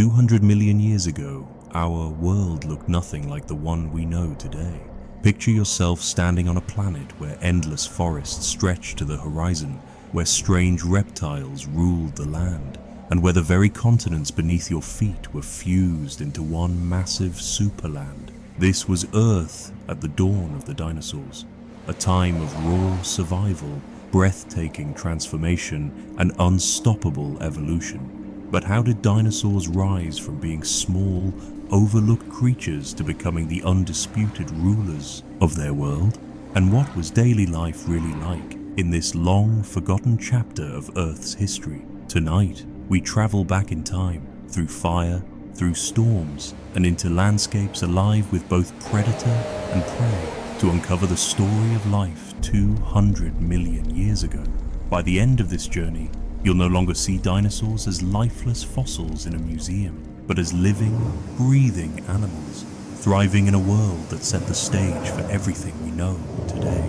200 million years ago, our world looked nothing like the one we know today. Picture yourself standing on a planet where endless forests stretched to the horizon, where strange reptiles ruled the land, and where the very continents beneath your feet were fused into one massive superland. This was Earth at the dawn of the dinosaurs, a time of raw survival, breathtaking transformation, and unstoppable evolution. But how did dinosaurs rise from being small, overlooked creatures to becoming the undisputed rulers of their world? And what was daily life really like in this long forgotten chapter of Earth's history? Tonight, we travel back in time, through fire, through storms, and into landscapes alive with both predator and prey, to uncover the story of life 200 million years ago. By the end of this journey, you'll no longer see dinosaurs as lifeless fossils in a museum, but as living, breathing animals, thriving in a world that set the stage for everything we know today.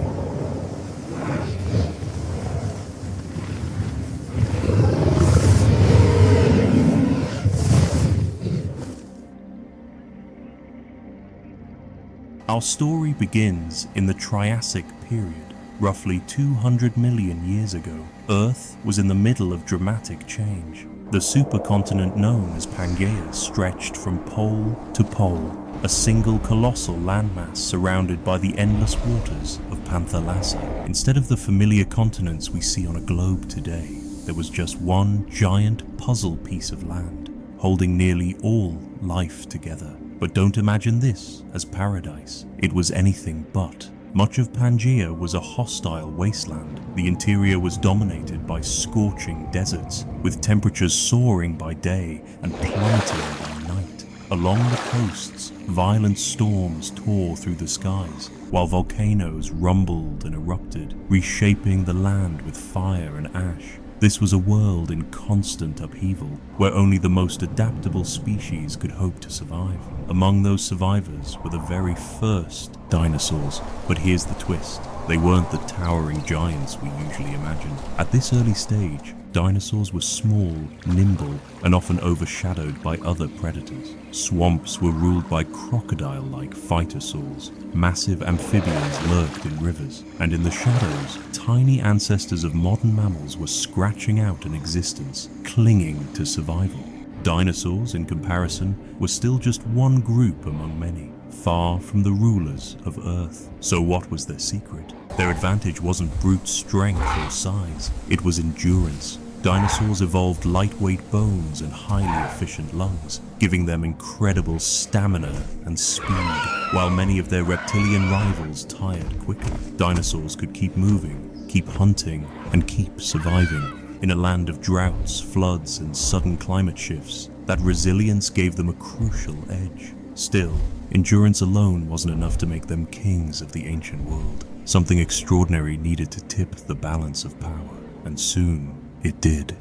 Our story begins in the Triassic period. Roughly 200 million years ago, Earth was in the middle of dramatic change. The supercontinent known as Pangaea stretched from pole to pole, a single colossal landmass surrounded by the endless waters of Pangaea. Instead of the familiar continents we see on a globe today, there was just one giant puzzle piece of land, holding nearly all life together. But don't imagine this as paradise. It was anything but. Much of Pangaea was a hostile wasteland. The interior was dominated by scorching deserts, with temperatures soaring by day and plummeting by night. Along the coasts, violent storms tore through the skies, while volcanoes rumbled and erupted, reshaping the land with fire and ash. This was a world in constant upheaval, where only the most adaptable species could hope to survive. Among those survivors were the very first dinosaurs. But here's the twist. They weren't the towering giants we usually imagine. At this early stage, dinosaurs were small, nimble, and often overshadowed by other predators. Swamps were ruled by crocodile-like phytosaurs. Massive amphibians lurked in rivers, and in the shadows, tiny ancestors of modern mammals were scratching out an existence, clinging to survival. Dinosaurs, in comparison, were still just one group among many, far from the rulers of Earth. So what was their secret? Their advantage wasn't brute strength or size, it was endurance. Dinosaurs evolved lightweight bones and highly efficient lungs, giving them incredible stamina and speed, while many of their reptilian rivals tired quickly. Dinosaurs could keep moving, keep hunting, and keep surviving. In a land of droughts, floods, and sudden climate shifts, that resilience gave them a crucial edge. Still, endurance alone wasn't enough to make them kings of the ancient world. Something extraordinary needed to tip the balance of power, and soon it did.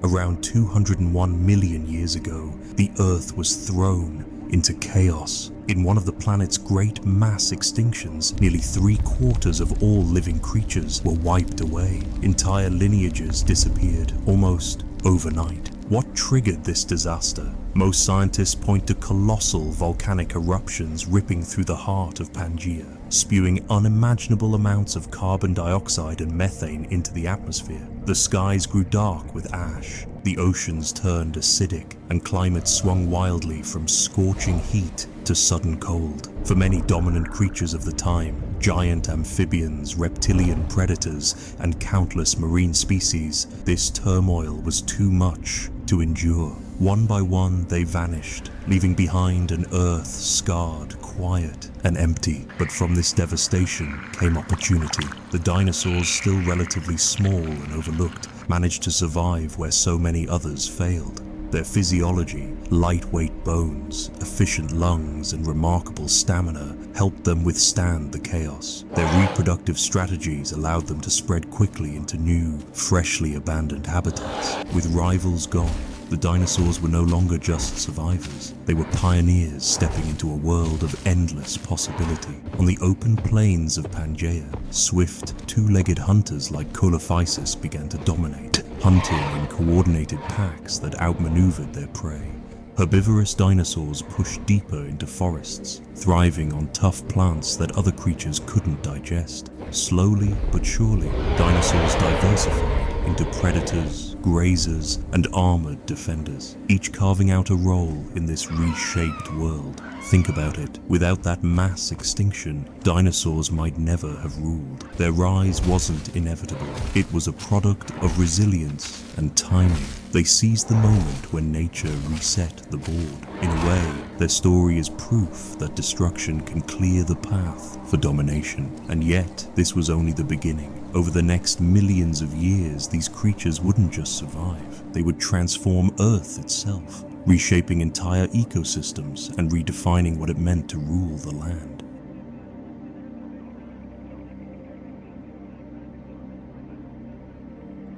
Around 201 million years ago, the Earth was thrown into chaos. In one of the planet's great mass extinctions, nearly 3/4 of all living creatures were wiped away. Entire lineages disappeared almost overnight. What triggered this disaster? Most scientists point to colossal volcanic eruptions ripping through the heart of Pangaea, spewing unimaginable amounts of carbon dioxide and methane into the atmosphere. The skies grew dark with ash, the oceans turned acidic, and climate swung wildly from scorching heat to sudden cold. For many dominant creatures of the time, giant amphibians, reptilian predators, and countless marine species, this turmoil was too much to endure. One by one, they vanished, leaving behind an Earth scarred, quiet, and empty. But from this devastation came opportunity. The dinosaurs, still relatively small and overlooked, managed to survive where so many others failed. Their physiology, lightweight bones, efficient lungs, and remarkable stamina helped them withstand the chaos. Their reproductive strategies allowed them to spread quickly into new, freshly abandoned habitats. With rivals gone, The dinosaurs were no longer just survivors. They were pioneers stepping into a world of endless possibility. On the open plains of Pangaea, swift, two-legged hunters like Colophysis began to dominate, hunting in coordinated packs that outmaneuvered their prey. Herbivorous dinosaurs pushed deeper into forests, thriving on tough plants that other creatures couldn't digest. Slowly but surely, dinosaurs diversified into predators, grazers, and armored defenders, each carving out a role in this reshaped world. Think about it, without that mass extinction, dinosaurs might never have ruled. Their rise wasn't inevitable. It was a product of resilience and timing. They seized the moment when nature reset the board. In a way, their story is proof that destruction can clear the path for domination. And yet, this was only the beginning. Over the next millions of years, these creatures wouldn't just survive. They would transform Earth itself, reshaping entire ecosystems and redefining what it meant to rule the land.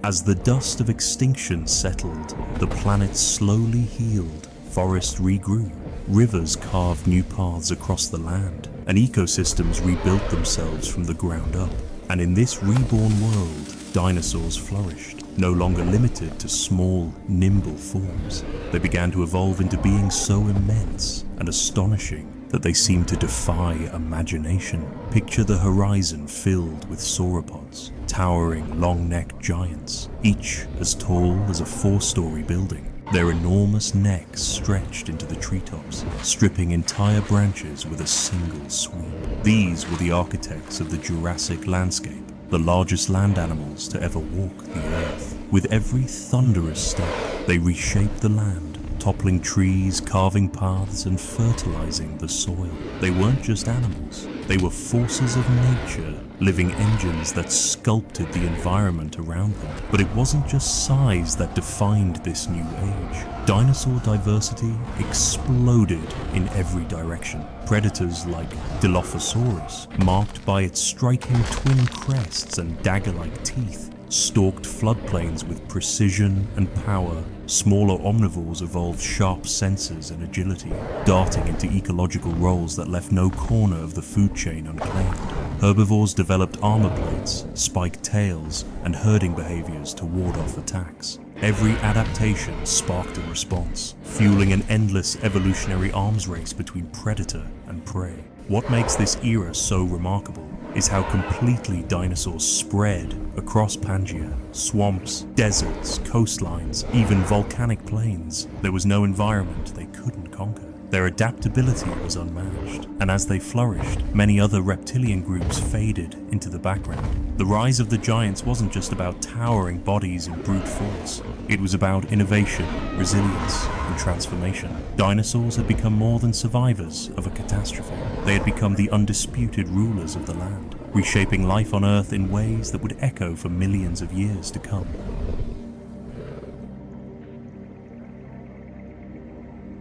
As the dust of extinction settled, the planet slowly healed, forests regrew, rivers carved new paths across the land, and ecosystems rebuilt themselves from the ground up. And in this reborn world, dinosaurs flourished, no longer limited to small, nimble forms. They began to evolve into beings so immense and astonishing that they seemed to defy imagination. Picture the horizon filled with sauropods, towering long-necked giants, each as tall as a 4-story building. Their enormous necks stretched into the treetops, stripping entire branches with a single sweep. These were the architects of the Jurassic landscape, the largest land animals to ever walk the earth. With every thunderous step, they reshaped the land, toppling trees, carving paths, and fertilizing the soil. They weren't just animals. They were forces of nature, living engines that sculpted the environment around them. But it wasn't just size that defined this new age. Dinosaur diversity exploded in every direction. Predators like Dilophosaurus, marked by its striking twin crests and dagger-like teeth, stalked floodplains with precision and power. Smaller omnivores evolved sharp senses and agility, darting into ecological roles that left no corner of the food chain unclaimed. Herbivores developed armor plates, spiked tails, and herding behaviors to ward off attacks. Every adaptation sparked a response, fueling an endless evolutionary arms race between predator and prey. What makes this era so remarkable is how completely dinosaurs spread across Pangaea. Swamps, deserts, coastlines, even volcanic plains. There was no environment they couldn't conquer. Their adaptability was unmatched, and as they flourished, many other reptilian groups faded into the background. The rise of the giants wasn't just about towering bodies in brute force. It was about innovation, resilience, and transformation. Dinosaurs had become more than survivors of a catastrophe. They had become the undisputed rulers of the land, reshaping life on Earth in ways that would echo for millions of years to come.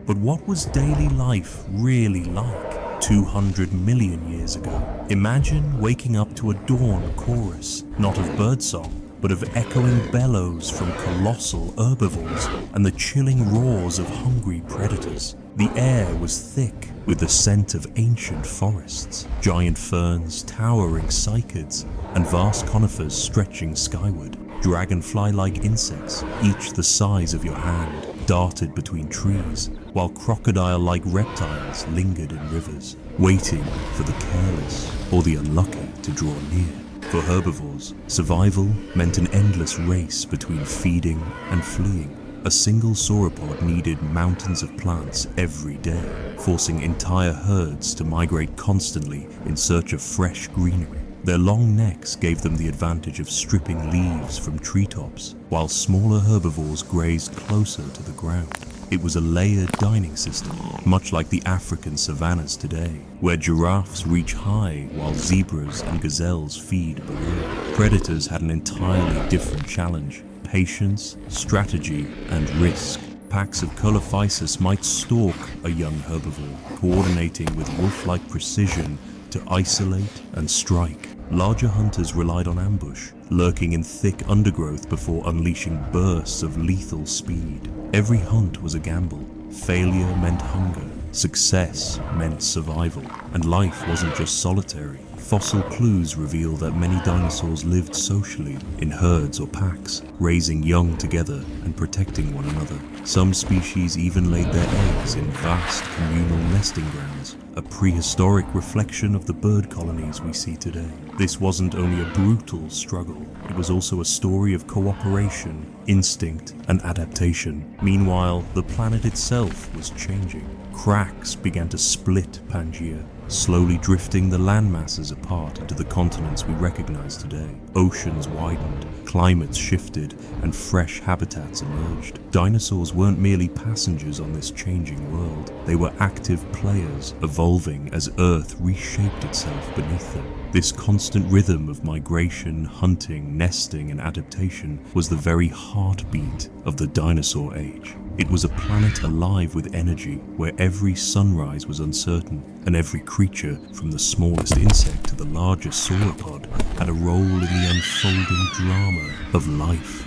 But what was daily life really like 200 million years ago? Imagine waking up to a dawn chorus, not of birdsong, but of echoing bellows from colossal herbivores and the chilling roars of hungry predators. The air was thick with the scent of ancient forests, giant ferns, towering cycads, and vast conifers stretching skyward. Dragonfly-like insects, each the size of your hand, darted between trees, while crocodile-like reptiles lingered in rivers, waiting for the careless or the unlucky to draw near. For herbivores, survival meant an endless race between feeding and fleeing. A single sauropod needed mountains of plants every day, forcing entire herds to migrate constantly in search of fresh greenery. Their long necks gave them the advantage of stripping leaves from treetops, while smaller herbivores grazed closer to the ground. It was a layered dining system, much like the African savannas today, where giraffes reach high while zebras and gazelles feed below. Predators had an entirely different challenge: patience, strategy, and risk. Packs of Colophysis might stalk a young herbivore, coordinating with wolf-like precision to isolate and strike. larger hunters relied on ambush, lurking in thick undergrowth before unleashing bursts of lethal speed. Every hunt was a gamble. Failure meant hunger, success meant survival, and life wasn't just solitary. Fossil clues reveal that many dinosaurs lived socially, in herds or packs, raising young together and protecting one another. Some species even laid their eggs in vast communal nesting grounds, a prehistoric reflection of the bird colonies we see today. This wasn't only a brutal struggle, it was also a story of cooperation, instinct, and adaptation. Meanwhile, the planet itself was changing. Cracks began to split Pangaea, slowly drifting the landmasses apart into the continents we recognize today. Oceans widened, climates shifted, and fresh habitats emerged. Dinosaurs weren't merely passengers on this changing world. They were active players, evolving as Earth reshaped itself beneath them. This constant rhythm of migration, hunting, nesting, and adaptation was the very heartbeat of the dinosaur age. It was a planet alive with energy, where every sunrise was uncertain, and every creature, from the smallest insect to the largest sauropod, had a role in the unfolding drama of life.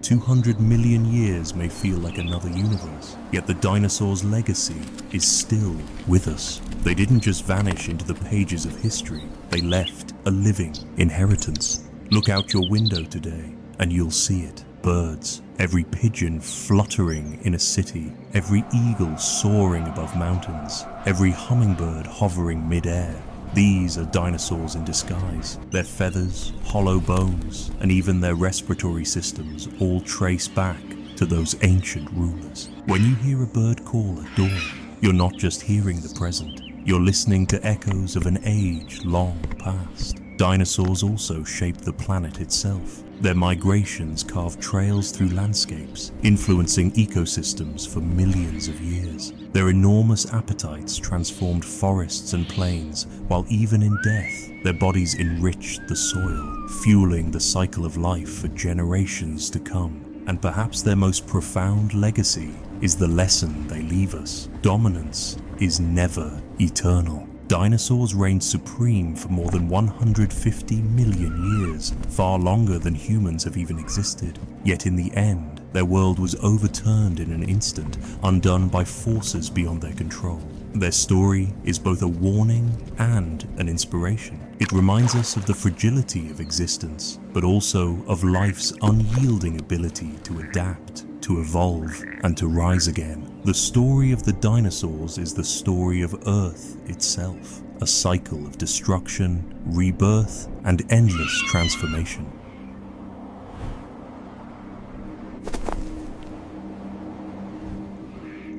"200 million years may feel like another universe, yet the dinosaurs' legacy is still with us. They didn't just vanish into the pages of history, they left a living inheritance. Look out your window today, and you'll see it. Birds, every pigeon fluttering in a city, every eagle soaring above mountains, every hummingbird hovering mid-air. These are dinosaurs in disguise. Their feathers, hollow bones, and even their respiratory systems all trace back to those ancient rulers. When you hear a bird call at dawn, you're not just hearing the present, you're listening to echoes of an age long past. Dinosaurs also shaped the planet itself. Their migrations carved trails through landscapes, influencing ecosystems for millions of years. Their enormous appetites transformed forests and plains, while even in death, their bodies enriched the soil, fueling the cycle of life for generations to come. And perhaps their most profound legacy is the lesson they leave us. Dominance is never eternal. Dinosaurs reigned supreme for more than 150 million years, far longer than humans have even existed. Yet in the end, their world was overturned in an instant, undone by forces beyond their control. Their story is both a warning and an inspiration. It reminds us of the fragility of existence, but also of life's unyielding ability to adapt, to evolve, and to rise again. The story of the dinosaurs is the story of Earth itself, a cycle of destruction, rebirth, and endless transformation.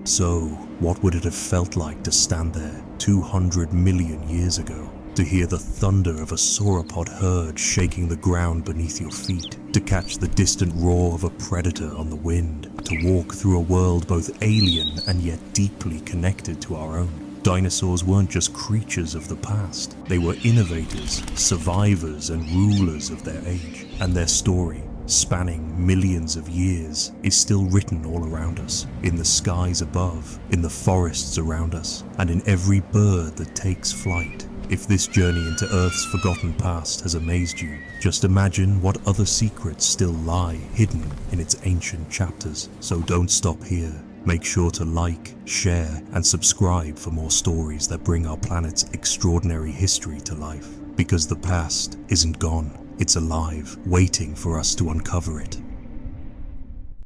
So, what would it have felt like to stand there 200 million years ago? To hear the thunder of a sauropod herd shaking the ground beneath your feet, to catch the distant roar of a predator on the wind, to walk through a world both alien and yet deeply connected to our own. Dinosaurs weren't just creatures of the past, they were innovators, survivors, and rulers of their age. And their story, spanning millions of years, is still written all around us, in the skies above, in the forests around us, and in every bird that takes flight. If this journey into Earth's forgotten past has amazed you, just imagine what other secrets still lie hidden in its ancient chapters. So don't stop here. Make sure to like, share, and subscribe for more stories that bring our planet's extraordinary history to life. Because the past isn't gone, it's alive, waiting for us to uncover it.